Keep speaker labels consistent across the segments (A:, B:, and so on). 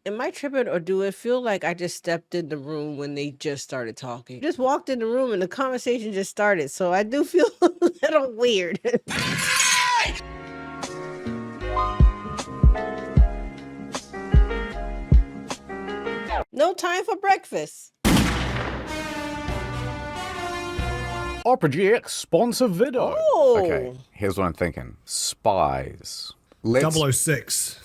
A: Am I tripping or do it feel like I just stepped in the room when they just started talking? Just walked in the room and the conversation just started. So I do feel a little weird. No time for breakfast.
B: RPG sponsor video.
A: Oh.
B: Okay, here's what I'm thinking. Spies.
C: 006.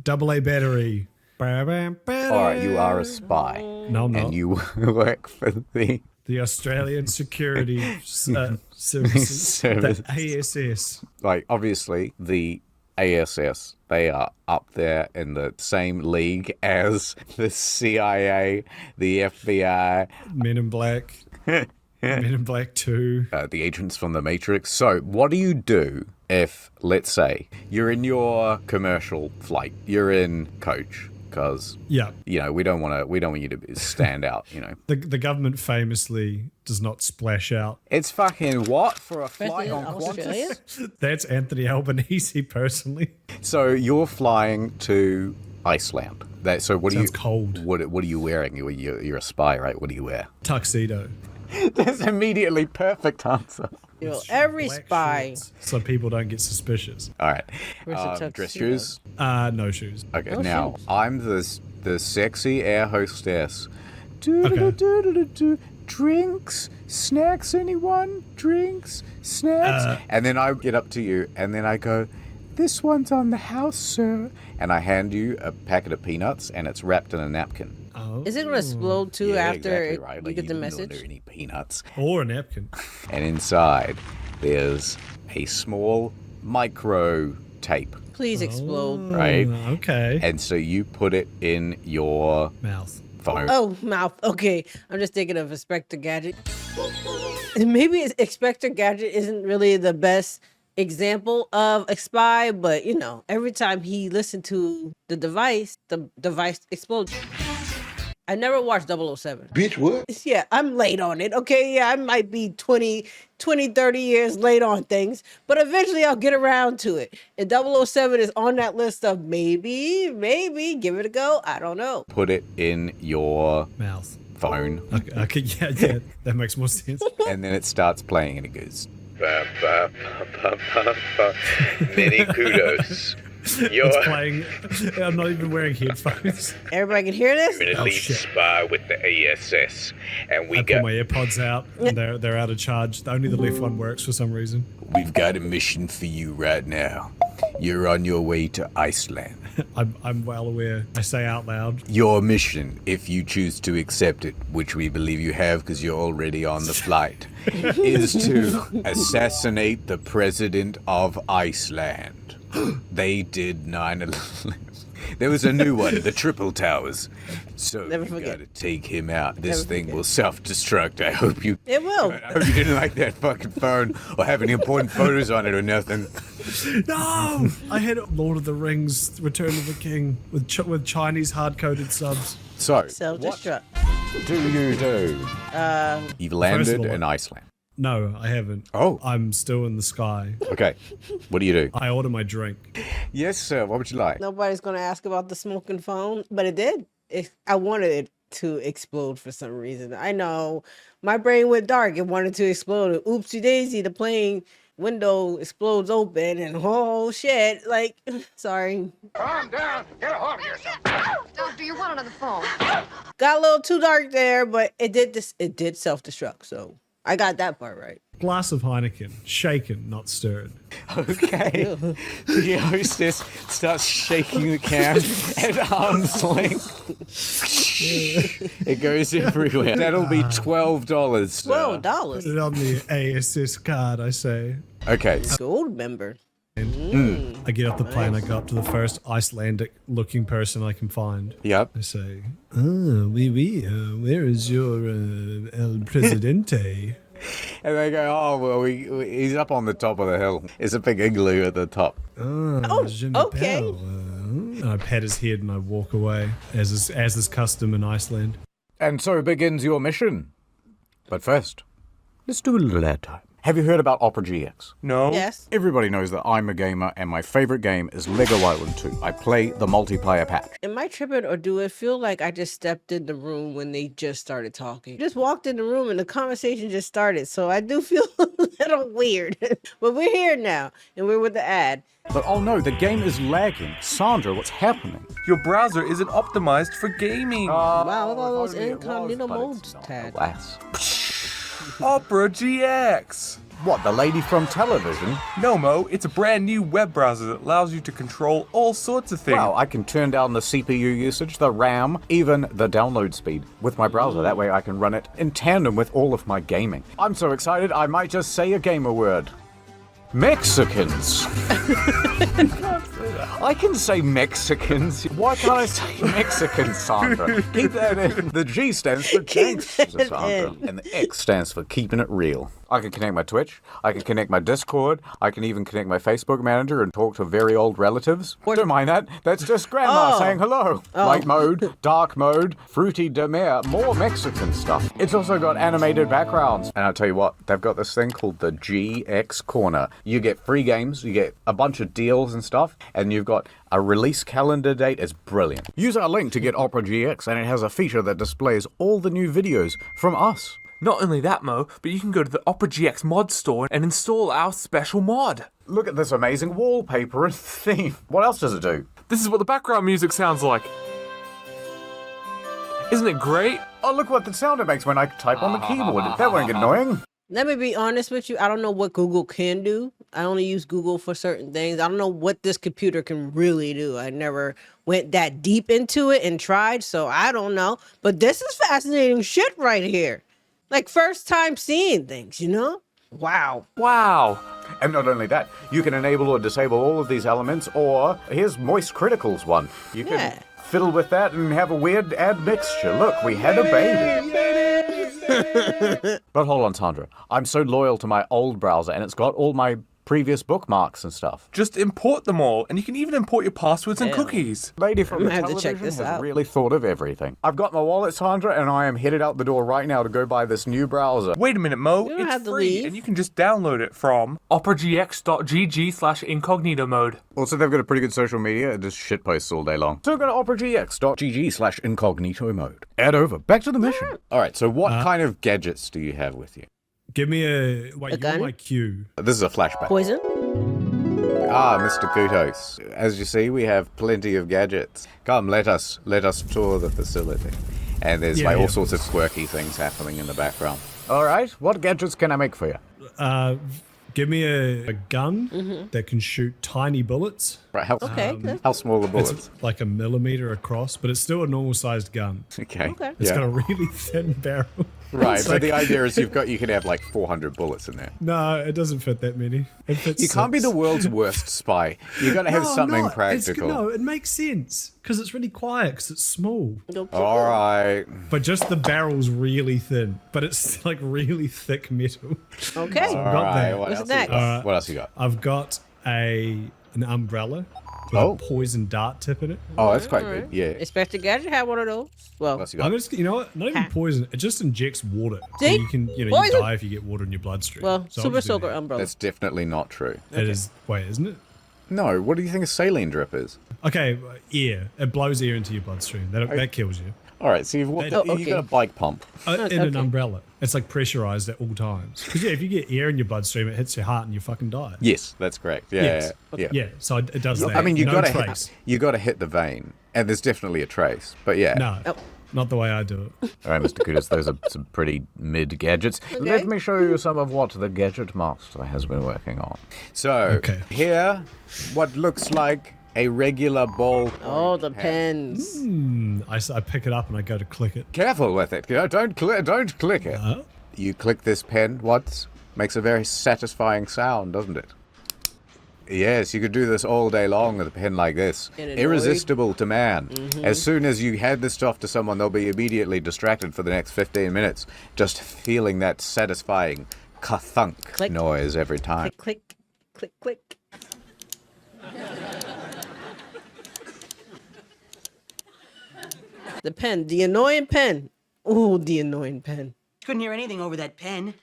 C: AA battery.
B: All right, you are a spy.
C: No, I'm not.
B: And you work for the
C: Australian Security Services. The ASS.
B: Like, obviously, the ASS, they are up there in the same league as the CIA, the FBI.
C: Men in Black. Men in Black 2.
B: The agents from the Matrix. So what do you do if, let's say, you're in your commercial flight, you're in coach, because,
C: Yeah.
B: you know, we don't want you to stand out, you know.
C: The government famously does not splash out.
B: It's fucking what for a flight
A: President
B: on
A: of Australia?
B: Qantas?
C: That's Anthony Albanese personally.
B: So you're flying to Iceland. So what
C: Sounds
B: are you
C: cold.
B: What are you wearing? You're a spy, right? What do you wear?
C: Tuxedo.
B: That's immediately perfect answer.
A: You know, every
C: Black
A: spy.
C: shorts, so people don't get suspicious.
B: All right.
A: Where's the
B: Dress
A: tuxedo?
B: shoes.
C: No shoes.
B: Okay.
A: No
B: now
A: shoes.
B: I'm the sexy air hostess.
C: Okay.
B: Drinks, snacks. Anyone? Drinks, snacks. And then I get up to you, and then I go, "This one's on the house, sir." And I hand you a packet of peanuts, and it's wrapped in a napkin.
C: Oh.
A: Is it going to explode too
B: Yeah,
A: after
B: exactly right.
A: you
B: Like,
A: get the
B: don't
A: message?
B: order any peanuts.
C: Or a napkin.
B: And inside, there's a small micro tape,
A: Please explode.
B: right?
C: Okay.
B: And so you put it in your
C: Mouth.
B: phone.
A: Oh, mouth. Okay. I'm just thinking of Inspector Gadget. Maybe Inspector Gadget isn't really the best example of a spy, but you know, every time he listened to the device explodes. I never watched 007.
D: Bitch, what?
A: Yeah, I'm late on it. Okay, yeah, I might be 20, 30 years late on things, but eventually I'll get around to it. And 007 is on that list of maybe, give it a go. I don't know.
B: Put it in your
C: Mouth.
B: phone,
C: Okay, yeah, that makes more sense.
B: and then it starts playing, and it goes.
E: Many kudos.
C: It's playing. I'm not even wearing headphones.
A: Everybody can hear this?
E: You're an
C: Oh,
E: elite
C: shit.
E: spy with the ASS, and we
C: I pull
E: got
C: my AirPods out, and they're out of charge. Only the left one works for some reason.
B: We've got a mission for you right now. You're on your way to Iceland.
C: I'm well aware. I say out loud.
B: Your mission, if you choose to accept it, which we believe you have because you're already on the flight, is to assassinate the president of Iceland. They did 9/11. There was a new one, the Triple Towers. So
A: Never
B: you
A: forget.
B: gotta take him out. This
A: Never
B: thing
A: forget.
B: will self-destruct. I hope you
A: It will.
B: I hope you didn't like that fucking phone or have any important photos on it or nothing.
C: No, I had Lord of the Rings: Return of the King with Chinese hard-coded subs.
B: So, what
A: Self-destruct.
B: do you do? You've landed
C: all-
B: in Iceland.
C: No, I haven't.
B: Oh.
C: I'm still in the sky.
B: Okay. What do you do?
C: I order my drink.
B: Yes, sir. What would you like?
A: Nobody's going to ask about the smoking phone, but it did. I wanted it to explode for some reason. I know. My brain went dark. It wanted to explode. Oopsie daisy, the plane window explodes open and oh shit. Like, sorry.
D: Calm down. Get a hold of yourself.
F: Doctor, you want another phone?
A: Got a little too dark there, but it did self-destruct. So I got that part right.
C: Glass of Heineken, shaken, not stirred.
B: Okay. The hostess starts shaking the can at arm's length. It goes everywhere. That'll be $12.
A: $12.
C: Put it on the ASS card, I say.
B: Okay.
A: Gold member.
C: I get off the plane, I go up to the first Icelandic-looking person I can find.
B: Yep.
C: I say, oui, where is your El Presidente?
B: And they go, oh, well, he's up on the top of the hill. There's a big igloo at the top.
C: Je
A: okay.
C: m'appelle, and I pat his head and I walk away, as is custom in Iceland.
B: And so begins your mission. But first, let's do a little airtime. Have you heard about Opera GX?
G: No.
A: Yes.
B: Everybody knows that I'm a gamer, and my favorite game is Lego Island 2. I play the multiplayer patch.
A: Am I tripping, or do it feel like I just stepped in the room when they just started talking? Just walked in the room and the conversation just started, so I do feel a little weird. But we're here now, and we're with the ad.
B: But oh no, the game is lagging. Sandra, what's happening?
G: Your browser isn't optimized for gaming.
A: Wow, look at all those incognito modes tab.
B: Alas.
G: Opera GX.
B: What, the lady from television?
G: No, Mo, it's a brand new web browser that allows you to control all sorts of things.
B: Wow, I can turn down the CPU usage, the RAM, even the download speed with my browser. That way I can run it in tandem with all of my gaming. I'm so excited, I might just say a gamer word. Mexicans. I can say Mexicans. Why can't I say Mexicans, Sandra? Keep that in. The G stands for gangster, Sandra. And the X stands for keeping it real. I can connect my Twitch. I can connect my Discord. I can even connect my Facebook Messenger and talk to very old relatives. Don't mind that. That's just grandma saying hello. Light mode, dark mode, fruity de mer, more Mexican stuff. It's also got animated backgrounds. And I'll tell you what, they've got this thing called the GX Corner. You get free games, you get a bunch of deals and stuff, and you've got a release calendar date. It's brilliant. Use our link to get Opera GX, and it has a feature that displays all the new videos from us.
H: Not only that, Mo, but you can go to the Opera GX mod store and install our special mod.
B: Look at this amazing wallpaper and theme. What else does it do?
H: This is what the background music sounds like. Isn't it great?
B: Oh, look what the sound it makes when I type on the keyboard. That won't get annoying.
A: Let me be honest with you. I don't know what Google can do. I only use Google for certain things. I don't know what this computer can really do. I never went that deep into it and tried, so I don't know. But this is fascinating shit right here. Like first time seeing things, you know? Wow.
H: Wow.
B: And not only that, you can enable or disable all of these elements, or here's Moist Critical's one. You can fiddle with that and have a weird admixture. Look, we had a baby. But hold on, Sandra. I'm so loyal to my old browser, and it's got all my previous bookmarks and stuff.
G: Just import them all, and you can even import your passwords and cookies.
B: Lady from the
A: I'm gonna have to
B: television
A: check this
B: has
A: out.
B: really thought of everything. I've got my wallet, Sandra, and I am headed out the door right now to go buy this new browser.
G: Wait a minute, Mo.
A: You don't
G: It's
A: have to
G: free,
A: leave.
G: and you can just download it from...
H: operagx.gg/incognito mode.
B: Also, they've got a pretty good social media. It just shitposts all day long. So go to operagx.gg/incognito mode. Add over. Back to the mission. All right, so what kind of gadgets do you have with you?
C: Give me a... Wait, you're
A: gun?
C: my cue.
B: This is a flashback.
A: Poison?
B: Ah, Mr. Kudos. As you see, we have plenty of gadgets. Come, let us tour the facility. And there's
C: Yeah,
B: all
C: yeah.
B: sorts of quirky things happening in the background. All right, what gadgets can I make for you?
C: Give me a gun that can shoot tiny bullets.
B: Right, how,
A: Okay, good.
B: how small are the bullets?
C: It's like a millimeter across, but it's still a normal sized gun.
B: Okay.
A: Okay.
C: It's
B: yeah.
C: got a really thin barrel.
B: Right,
C: It's
B: but
C: like-
B: the idea is you can have like 400 bullets in there.
C: No, it doesn't fit that many. It fits
B: You can't be
C: 6.
B: the world's worst spy. You got to have
C: No, I'm
B: something
C: not.
B: practical.
C: No, it makes sense because it's really quiet because it's small.
B: All right.
C: But just the barrel's really thin, but it's like really thick metal.
A: Okay.
C: So I've
B: All
C: got
B: right.
C: that.
B: What
A: What's
B: else
A: next?
B: You got? What else you got?
C: I've got an umbrella with
B: Oh.
C: a poison dart tip in it.
B: Oh, that's quite good. Yeah.
A: Inspector Gadget had one of those. Well,
B: What else you
C: I'm
B: got?
C: just, you know what? Not even poison. It just injects water. So
A: See?
C: you can, you
A: Poison.
C: die if you get water in your bloodstream.
A: well,
C: So I'll
A: Super
C: just do
A: Soaker
C: that.
A: umbrella.
B: That's definitely not true.
C: It is. Wait, isn't it?
B: No, what do you think a saline drip is?
C: Okay, air. It blows air into your bloodstream. That kills you.
B: All right, so you've
C: Oh,
B: you
A: okay.
B: got a bike pump.
C: In an umbrella. It's like pressurized at all times. Because yeah, if you get air in your bloodstream, it hits your heart and you fucking die.
B: Yes, that's correct. Yeah,
C: Yes.
B: yeah.
C: Yeah, so it does that.
B: I mean, you
C: no
B: got to
C: trace.
B: hit the vein, and there's definitely a trace. But yeah.
C: No,
A: Oh.
C: not the way I do it.
B: All right, Mr. Kudos, those are some pretty mid gadgets. Let me show you some of what the gadget master has been working on. So
C: Okay.
B: here, what looks like a regular ball.
A: Oh, the pens.
C: I pick it up and I go to click it.
B: Careful with it. Don't click it.
C: Huh?
B: You click this pen once, makes a very satisfying sound, doesn't it? Yes, you could do this all day long with a pen like this.
A: And annoyed.
B: Irresistible to man. As soon as you hand this stuff to someone, they'll be immediately distracted for the next 15 minutes, just feeling that satisfying ka-thunk
A: Click.
B: noise every time.
A: Click, click, click, click. The pen, the annoying pen. Ooh, the annoying pen.
I: Couldn't hear anything over that pen.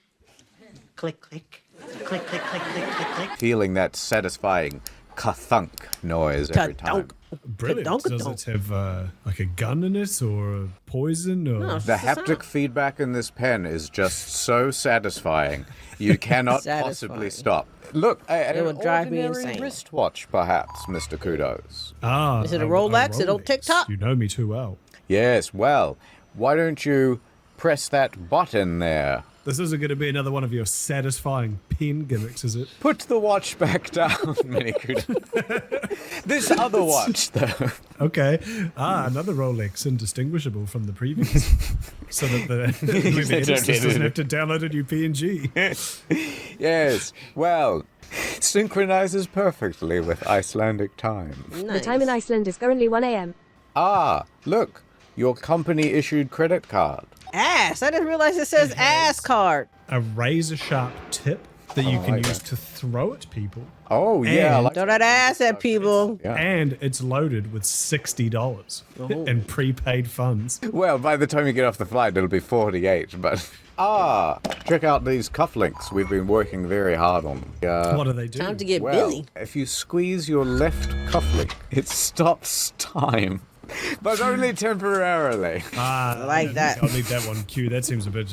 I: Click, click.
C: click, click, click, click, click, click.
B: Feeling that satisfying ka-thunk noise every time.
C: Brilliant. Does it have like a gun in it or poison? Or
A: No,
B: The haptic feedback in this pen is just so satisfying. You cannot possibly stop. Look,
A: It would drive me
B: ordinary
A: insane.
B: wristwatch, perhaps, Mr. Kudos.
A: Is it a Rolex? It don't tick tock?
C: You know me too well.
B: Yes, well, why don't you press that button there?
C: This isn't going to be another one of your satisfying pen gimmicks, is it?
B: Put the watch back down, Mini Kudos. This other watch, though.
C: Okay. Another Rolex, indistinguishable from the previous. So that the movie editors doesn't have to download a new PNG.
B: Yes, well, synchronizes perfectly with Icelandic time.
I: The time in Iceland is currently 1 a.m.
B: Ah, look, your company-issued credit card.
A: Ass. I didn't realize it says ass card.
C: A razor sharp tip that you can use to throw at people.
B: Oh, yeah.
C: And-
A: Throw that ass at people.
B: Yeah.
C: And it's loaded with $60 in prepaid funds.
B: Well, by the time you get off the flight, it'll be 48, but... check out these cufflinks. We've been working very hard on them.
C: What do they do?
A: Time to get
B: Well,
A: Billy.
B: if you squeeze your left cufflink, it stops time. But only temporarily.
A: I like that.
C: I'll leave that one, Q. That seems a bit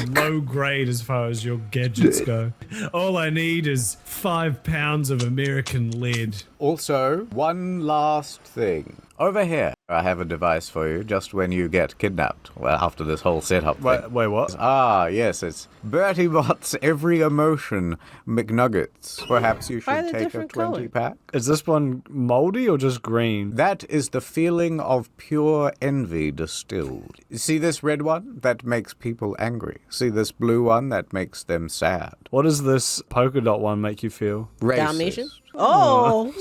C: low grade as far as your gadgets go. All I need is 5 pounds of American lead.
B: Also, one last thing. Over here, I have a device for you just when you get kidnapped. Well, after this whole setup thing.
J: Wait, what?
B: Ah, yes, it's Bertie Bott's Every Emotion McNuggets. Perhaps you
A: Why
B: should
A: the
B: take a
A: different
B: 20 pack.
J: Is this one moldy or just green?
B: That is the feeling of pure envy distilled. See this red one? That makes people angry. See this blue one? That makes them sad.
J: What does this polka dot one make you feel?
B: Racist.
A: Dalmatian? Oh.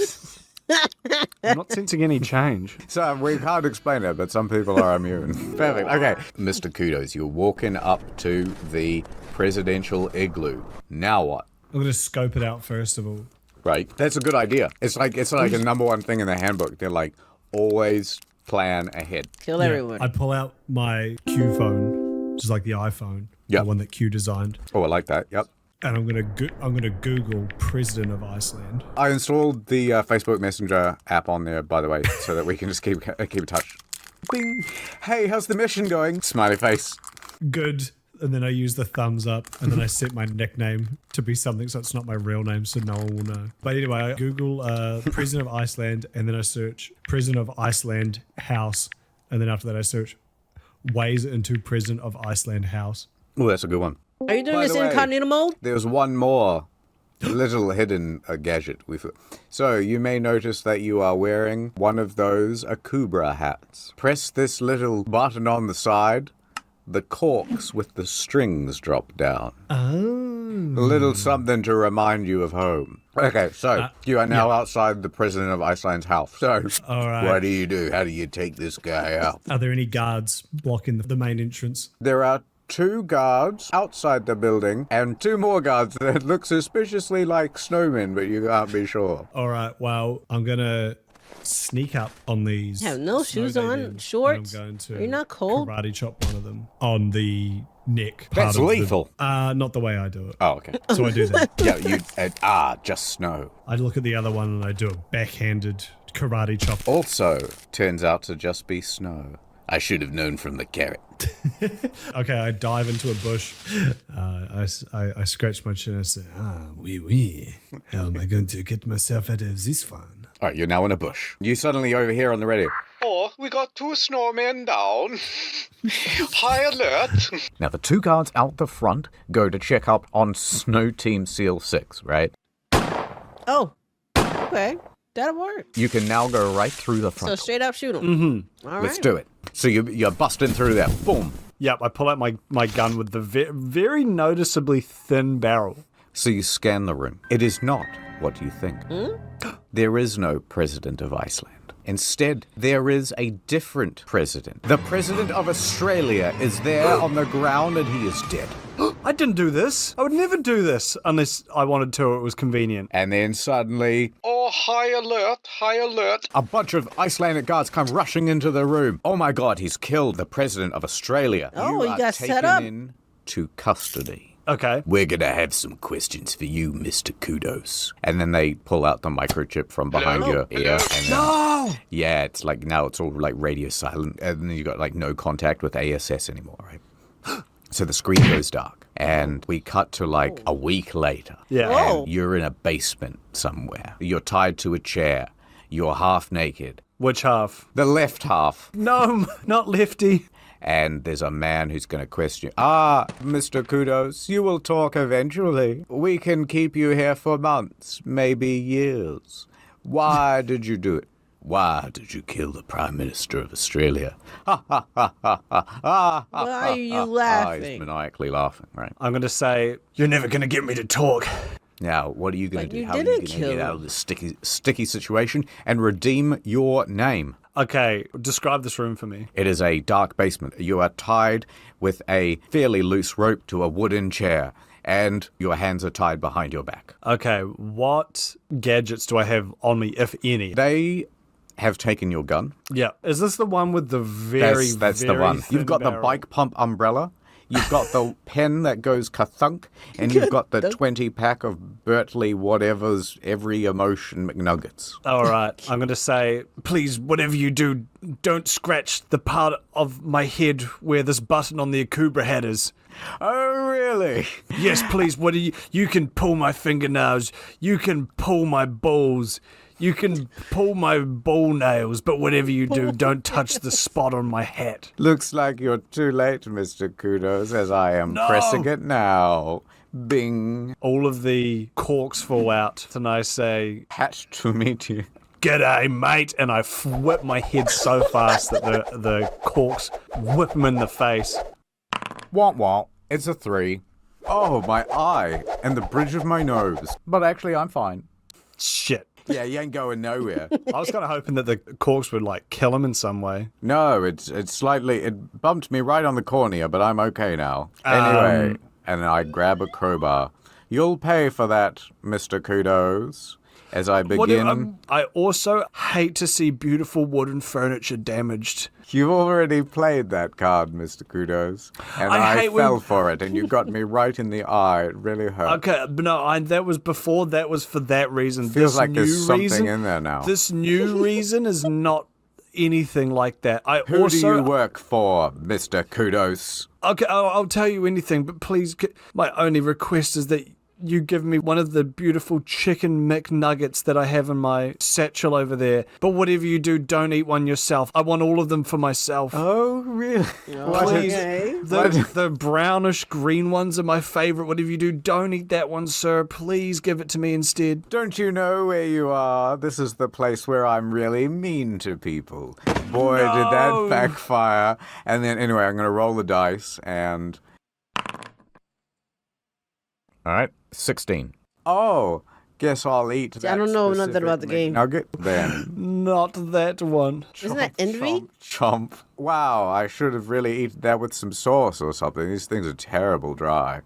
J: I'm not sensing any change.
B: So we can't explain it, but some people are immune. Perfect. Okay. Mr. Kudos, you're walking up to the presidential igloo. Now what?
C: I'm going to scope it out first of all.
B: Right. That's a good idea. It's like a number one thing in the handbook. They're like, always plan ahead.
A: Kill everyone.
C: I pull out my Q phone, which is like the iPhone,
B: Yeah.
C: the one that Q designed,
B: Oh, I like that. Yep.
C: and I'm gonna Google President of Iceland.
B: I installed the Facebook Messenger app on there, by the way, so that we can just keep in touch. Bing. Hey, how's the mission going? Smiley face.
C: Good. And then I use the thumbs up, and then I set my nickname to be something so it's not my real name, so no one will know. But anyway, I Google President of Iceland, and then I search President of Iceland house, and then after that I search ways into President of Iceland house.
B: Oh, that's a good one.
A: Are you doing
B: By
A: this
B: the way,
A: incognito mode?
B: There's one more little hidden gadget. So you may notice that you are wearing one of those Akubra hats. Press this little button on the side. The corks with the strings drop down.
C: Oh.
B: A little something to remind you of home. Okay, so you are now outside the president of Iceland's house. So
C: All right.
B: what do you do? How do you take this guy out?
C: Are there any guards blocking the main entrance?
B: There are 2 guards outside the building and 2 more guards that look suspiciously like snowmen, but you can't be sure.
C: All right, well, I'm going to sneak up on these.
A: Have no
C: snow
A: shoes on,
C: they did,
A: shorts.
C: and I'm going to
A: You're not cold?
C: karate chop one of them on the neck.
B: That's
C: part of
B: lethal.
C: Not the way I do it.
B: Oh, okay.
C: So I do that.
B: Yeah, just snow.
C: I look at the other one and I do a backhanded karate chop.
B: Also, turns out to just be snow. I should have known from the carrot.
C: Okay, I dive into a bush. I scratch my chin and say, oui. How am I going to get myself out of this one?
B: All right, you're now in a bush. You suddenly over here on the radio.
D: Oh, we got 2 snowmen down. High alert.
B: Now, the 2 guards out the front go to check up on Snow Team Seal 6, right?
A: Oh, okay. That'll work.
B: You can now go right through the
A: So
B: front.
A: straight up shoot him. Mm-hmm. All right.
B: Let's do it. So you're busting through there. Boom.
J: Yep, I pull out my gun with the very noticeably thin barrel.
B: So you scan the room. It is not what you think. There is no president of Iceland. Instead, there is a different president. The president of Australia is there on the ground and he is dead.
J: I didn't do this. I would never do this unless I wanted to or it was convenient.
B: And then suddenly,
D: Oh, high alert.
B: a bunch of Icelandic guards come rushing into the room. Oh my God, he's killed the president of Australia.
A: Oh,
B: you
A: you
B: are
A: got
B: taken
A: set up.
B: in to custody.
J: Okay.
B: We're gonna have some questions for you, Mr. Kudos. And then they pull out the microchip from behind your ear. And
J: No!
B: yeah, it's like now it's all like radio silent, and then you got like no contact with ASS anymore, right? So the screen goes dark, and we cut to like a week later.
J: Yeah.
A: Whoa.
B: And you're in a basement somewhere. You're tied to a chair. You're half naked.
J: Which half?
B: The left half.
J: No, not lefty.
B: And there's a man who's going to question you. Ah, Mr. Kudos, you will talk eventually. We can keep you here for months, maybe years. Why did you do it? Why did you kill the Prime Minister of Australia? Ha ha ha ha ha ha.
A: Why are you
B: He's
A: laughing?
B: maniacally laughing, right?
J: I'm going to say, you're never going to get me to talk.
B: Now, what are you going
A: But
B: to do?
A: you
B: How are you going
A: didn't
B: to
A: kill
B: get out
A: him.
B: of this sticky situation and redeem your name?
J: Okay, describe this room for me.
B: It is a dark basement. You are tied with a fairly loose rope to a wooden chair, and your hands are tied behind your back.
J: Okay, what gadgets do I have on me, if any?
B: They have taken your gun.
J: Yeah, is this the one with the very,
B: That's the
J: very
B: one.
J: thin
B: You've got the
J: barrel?
B: bike pump umbrella. You've got the pen that goes kathunk, and you've got the 20-pack of Bertley whatever's every emotion McNuggets.
J: All right, I'm going to say, please, whatever you do, don't scratch the part of my head where this button on the Akubra hat is.
B: Oh, really?
J: Yes, please, what do you can pull my fingernails, you can pull my balls, you can pull my ball nails, but whatever you do, don't touch the spot on my hat.
B: Looks like you're too late, Mr. Kudos, as I am
J: No!
B: pressing it now. Bing.
J: All of the corks fall out, and I say,
B: Hat to meet you.
J: "G'day, mate," and I whip my head so fast that the corks whip him in the face.
B: Womp womp. It's a 3. Oh, my eye and the bridge of my nose. But actually, I'm fine.
J: Shit.
B: Yeah, you ain't going nowhere.
J: I was kind of hoping that the corks would, like, kill him in some way.
B: No, it's slightly... It bumped me right on the cornea, but I'm okay now. Anyway, and I grab a crowbar. You'll pay for that, Mr. Kudos. As I begin...
J: I also hate to see beautiful wooden furniture damaged.
B: You've already played that card, Mr. Kudos. And
J: I
B: I
J: hate when-
B: fell for it, and you got me right in the eye. It really hurt.
J: Okay, but no, that was before. That was for that reason.
B: Feels
J: This
B: like there's
J: new
B: something
J: reason,
B: in there now.
J: This new reason is not anything like that.
B: Who do you work for, Mr. Kudos?
J: Okay, I'll tell you anything, but please, my only request is that you give me one of the beautiful chicken McNuggets that I have in my satchel over there. But whatever you do, don't eat one yourself. I want all of them for myself.
B: Oh, really?
J: Please.
A: Okay.
J: The brownish green ones are my favorite. Whatever you do, don't eat that one, sir. Please give it to me instead.
B: Don't you know where you are? This is the place where I'm really mean to people. Boy, did that
J: No.
B: backfire. And then, anyway, I'm going to roll the dice and... All right, 16. Oh, guess I'll eat that
A: I don't know nothing
B: specific
A: about the game.
B: Nugget then.
J: Not that one.
A: Isn't that envy?
B: Chomp. Wow, I should have really eaten that with some sauce or something. These things are terrible dry.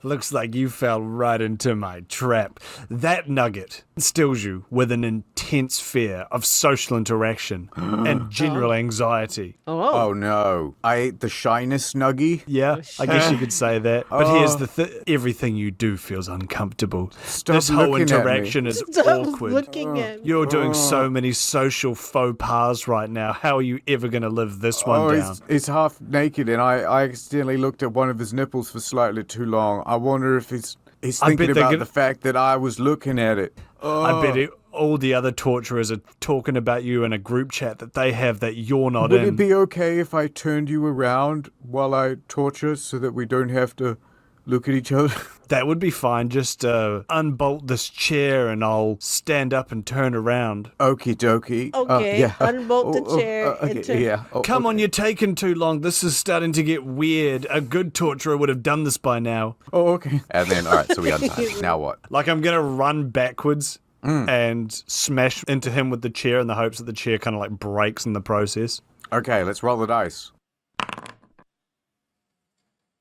J: Looks like you fell right into my trap. That nugget instills you with an intense fear of social interaction and general anxiety.
A: Oh.
B: Oh no, I ate the shyness nuggie.
J: Yeah, I guess you could say that. But here's the everything you do feels uncomfortable.
B: Stop
J: this whole
B: looking at me.
J: interaction is
A: Stop
J: awkward.
A: looking at me.
J: You're doing so many social faux pas right now. How are you ever going to live this one down?
B: He's half naked, and I accidentally looked at one of his nipples for slightly too long. I wonder if he's
J: I bet
B: thinking
J: they're
B: about
J: gonna-
B: the fact that I was looking at it.
J: I bet all the other torturers are talking about you in a group chat that they have that you're not
B: Would
J: in.
B: it be okay if I turned you around while I torture so that we don't have to look at each other?
J: That would be fine. Just unbolt this chair and I'll stand up and turn around.
B: Okie dokie.
A: Okay,
B: yeah.
A: unbolt the chair and
B: okay,
A: turn-
B: yeah. Oh,
J: Come on,
B: okay.
J: you're taking too long. This is starting to get weird. A good torturer would have done this by now.
B: Oh, okay. And then, all right, so we untie it. Now what?
J: Like, I'm going to run backwards and smash into him with the chair in the hopes that the chair kind of like breaks in the process.
B: Okay, let's roll the dice.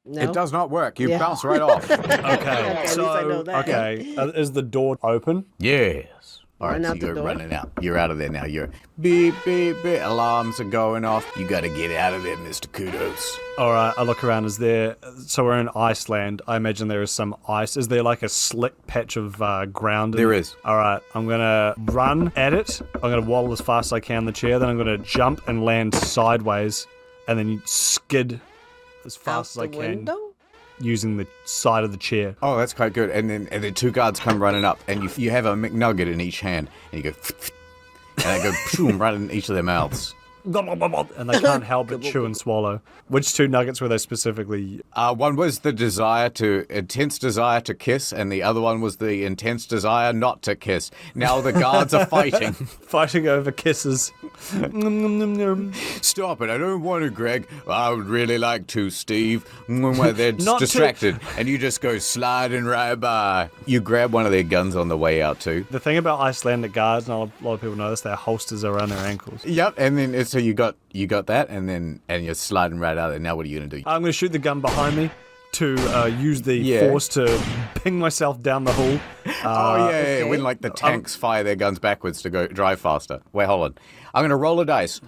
A: No?
B: It does not work. You
A: Yeah.
B: bounce right off.
J: Okay,
A: at least I know that.
J: okay, is the door open?
B: Yes. All right,
A: Run
B: so
A: out the
B: you're
A: door?
B: running out. You're out of there now. You're beep, beep, beep. Alarms are going off. You got to get out of there, Mr. Kudos.
J: All right, I look around. So we're in Iceland. I imagine there is some ice. Is there like a slick patch of ground?
B: There is.
J: All right, I'm going to run at it. I'm going to waddle as fast as I can in the chair. Then I'm going to jump and land sideways and then skid as fast as I can.
A: Window?
J: Using the side of the chair.
B: Oh, that's quite good. And then two guards come running up, and you have a McNugget in each hand, and you go, and they go boom, right in each of their mouths.
J: And they can't help but chew and swallow. Which two nuggets were they specifically?
B: One was the intense desire to kiss, and the other one was the intense desire not to kiss. Now the guards are fighting.
J: Fighting over kisses.
B: Stop it, I don't want to, Greg. I would really like to, Steve. They're distracted, and you just go sliding right by. You grab one of their guns on the way out, too.
J: The thing about Icelandic guards, and a lot of people know this, their holsters are around their ankles.
B: Yep, and then so you got that, and you're sliding right out there. Now what are you going to do?
J: I'm going to shoot the gun behind me to use the force to ping myself down the hall.
B: Okay. When like the tanks fire their guns backwards to go drive faster. Wait, hold on. I'm going to roll a dice.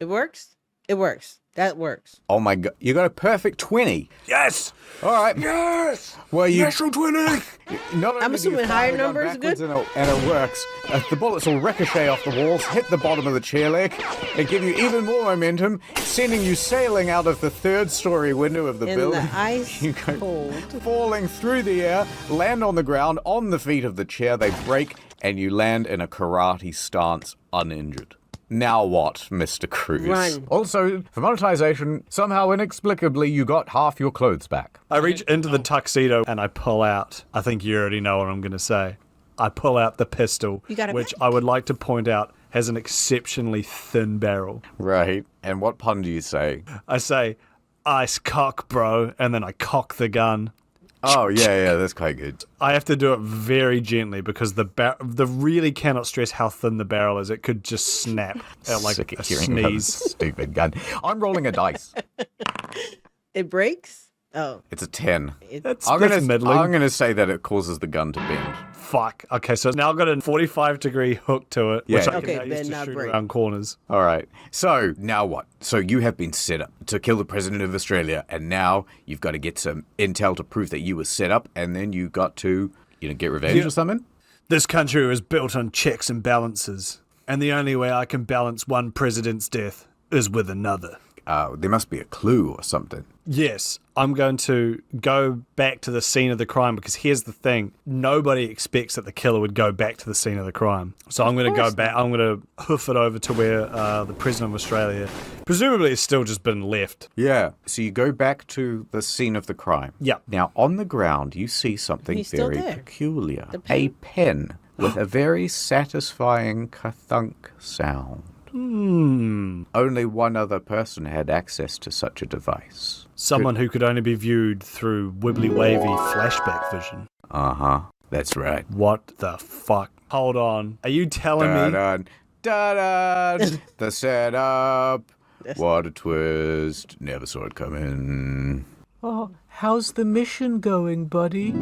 A: It works? It works. That works.
B: Oh my god, you got a perfect 20.
J: Yes!
B: All right.
J: Yes!
B: Well,
J: Natural 20!
B: Not only
A: I'm
B: do
A: assuming
B: you fire
A: higher
B: the gun
A: numbers
B: backwards
A: good?
B: and it works. The bullets will ricochet off the walls, hit the bottom of the chair leg, and give you even more momentum, sending you sailing out of the third-story window of the
A: In
B: building.
A: the ice
B: You go
A: cold.
B: falling through the air, land on the ground, on the feet of the chair. They break, and you land in a karate stance, uninjured. Now what, Mr. Cruz?
A: Run.
B: Also, for monetization, somehow inexplicably you got half your clothes back.
J: I reach into the tuxedo and I pull out, I think you already know what I'm going to say. I pull out the pistol,
A: You got it
J: which
A: back.
J: I would like to point out has an exceptionally thin barrel.
B: Right. And what pun do you say?
J: I say, ice cock, bro, and then I cock the gun.
B: Oh, yeah, that's quite good.
J: I have to do it very gently because the really cannot stress how thin the barrel is. It could just snap at like
B: Sick
J: a
B: of hearing about this
J: sneeze.
B: stupid gun. I'm rolling a dice.
A: It breaks? Oh.
B: It's a 10.
J: That's
B: I'm
J: middling.
B: gonna say that it causes the gun to bend.
J: Fuck. Okay, so now I've got a 45-degree hook to it, which
B: Yeah.
J: I
A: Okay,
J: can now use
A: bend,
J: to
A: not
J: shoot
A: break.
J: around corners.
B: All right. So now what? So you have been set up to kill the president of Australia, and now you've got to get some intel to prove that you were set up, and then you got to, get revenge or something.
J: This country was built on checks and balances, and the only way I can balance one president's death is with another.
B: There must be a clue or something.
J: Yes, I'm going to go back to the scene of the crime because here's the thing. Nobody expects that the killer would go back to the scene of the crime. So I'm going to go back. I'm going to hoof it over to where the President of Australia presumably has still just been left.
B: Yeah. So you go back to the scene of the crime.
J: Yeah.
B: Now, on the ground, you see something
A: He's still
B: very
A: there.
B: peculiar.
A: The pen.
B: A pen with a very satisfying ka-thunk sound. Only one other person had access to such a device.
J: Someone who could only be viewed through wibbly-wavy flashback vision.
B: Uh-huh. That's right.
J: What the fuck? Hold on. Are you telling me?
B: Da-dun, da-dun, the setup. What a twist. Never saw it coming. Oh, how's the mission going, buddy?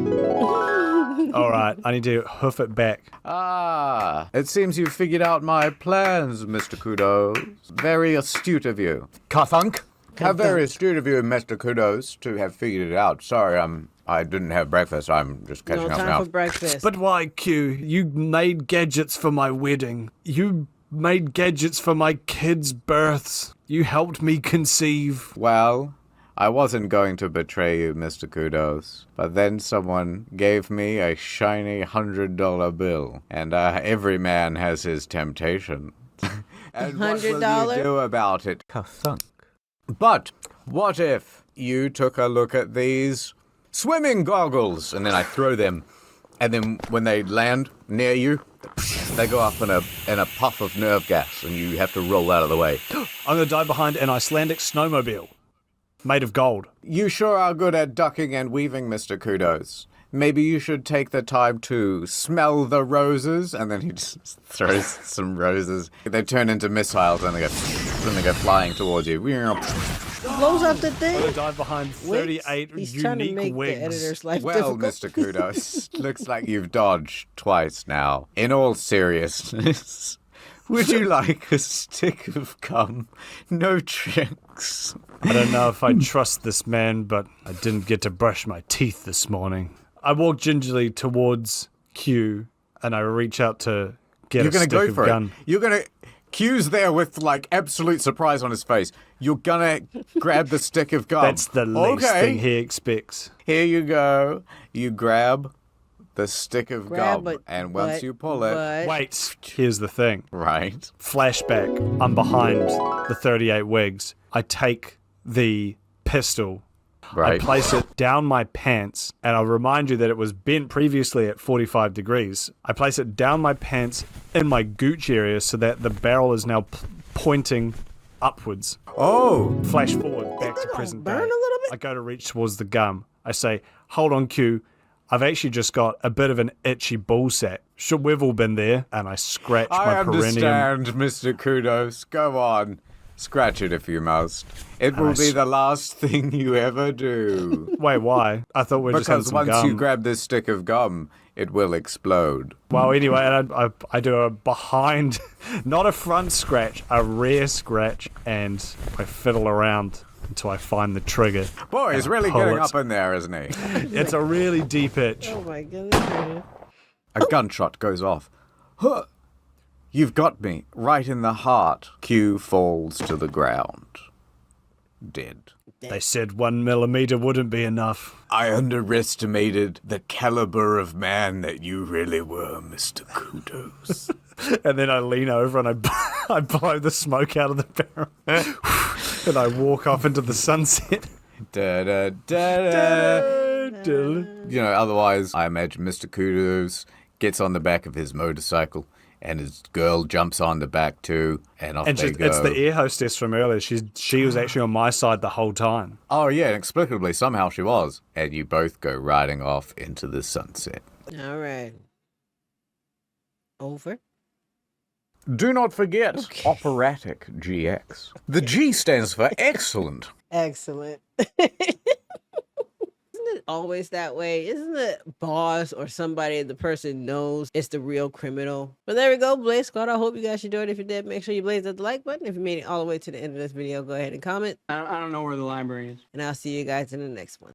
J: All right, I need to hoof it back.
B: Ah, it seems you've figured out my plans, Mr. Kudos. Very astute of you. Ka-thunk? How very astute of you, Mr. Kudos, to have figured it out. Sorry, I didn't have breakfast. I'm just catching
A: No
B: up
A: time
B: now.
A: for breakfast.
J: But why, Q? You made gadgets for my wedding. You made gadgets for my kids' births. You helped me conceive.
B: Well, I wasn't going to betray you, Mr. Kudos, but then someone gave me a shiny $100 bill, and every man has his temptation. And what will
A: $100?
B: you do about it? Ka-thunk. But what if you took a look at these swimming goggles, and then I throw them, and then when they land near you, they go up in a puff of nerve gas, and you have to roll out of the way.
J: I'm going to dive behind an Icelandic snowmobile made of gold.
B: You sure are good at ducking and weaving, Mr. Kudos. Maybe you should take the time to smell the roses, and then he just throws some roses. They turn into missiles, and they go flying towards you.
A: blows up the
J: I'm
A: thing.
J: gonna dive behind 38
A: He's trying to
J: unique
A: make
J: wigs.
A: the editor's life
B: Well,
A: difficult.
B: Mr. Kudos, looks like you've dodged twice now. In all seriousness, would you like a stick of gum? No tricks.
J: I don't know if I trust this man, but I didn't get to brush my teeth this morning. I walk gingerly towards Q, and I reach out to get
B: You're
J: a
B: gonna
J: stick
B: go
J: of
B: for
J: gun.
B: it. You're gonna. Q's there with like absolute surprise on his face. You're gonna grab the stick of gum.
J: That's the least thing he expects.
B: Here you go. You grab the stick of
A: Grab
B: gum,
A: it,
B: and once
A: but-
B: you pull it,
A: but-
J: Wait, here's the thing.
B: right.
J: Flashback. I'm behind the 38 wigs. I take the pistol.
B: Right.
J: I place it down my pants, and I'll remind you that it was bent previously at 45 degrees. I place it down my pants in my gooch area so that the barrel is now pointing upwards.
B: Oh,
J: Flash forward back to present day.
A: burn a little bit?
J: I go to reach towards the gum. I say, hold on, Q. I've actually just got a bit of an itchy ballsack. Sure, we've all been there. And I scratch
B: I
J: my perineum.
B: understand, Mr. Kudos. Go on. Scratch it if you must. It will be the last thing you ever do.
J: Wait, why? I thought we just had
B: Because
J: some
B: once
J: gum.
B: you grab this stick of gum, it will explode.
J: Well, anyway, and I do a behind, not a front scratch, a rear scratch, and I fiddle around until I find the trigger.
B: Boy, he's
J: and I
B: really
J: pull
B: getting
J: it.
B: up in there, isn't he?
J: It's a really deep itch.
A: Oh my goodness.
B: A gunshot goes off. Huh. You've got me right in the heart. Q falls to the ground. Dead.
J: They said 1 millimeter wouldn't be enough.
B: I underestimated the caliber of man that you really were, Mr. Kudos.
J: And then I lean over and I blow the smoke out of the barrel. And I walk off into the sunset.
B: Da, da, da, da. You know, otherwise, I imagine Mr. Kudos gets on the back of his motorcycle, and his girl jumps on the back too, and off
J: And
B: they go.
J: it's the air hostess from earlier. She was actually on my side the whole time.
B: Oh yeah, inexplicably, somehow she was. And you both go riding off into the sunset.
A: All right. Over.
B: Do not forget operatic GX. The G stands for excellent.
A: Excellent. Isn't it always that way? Isn't the boss or somebody the person knows it's the real criminal? But there we go, Blaze Squad. I hope you guys enjoyed. If you did, make sure you blaze that like button. If you made it all the way to the end of this video, go ahead and comment.
K: I don't know where the library is.
A: And I'll see you guys in the next one.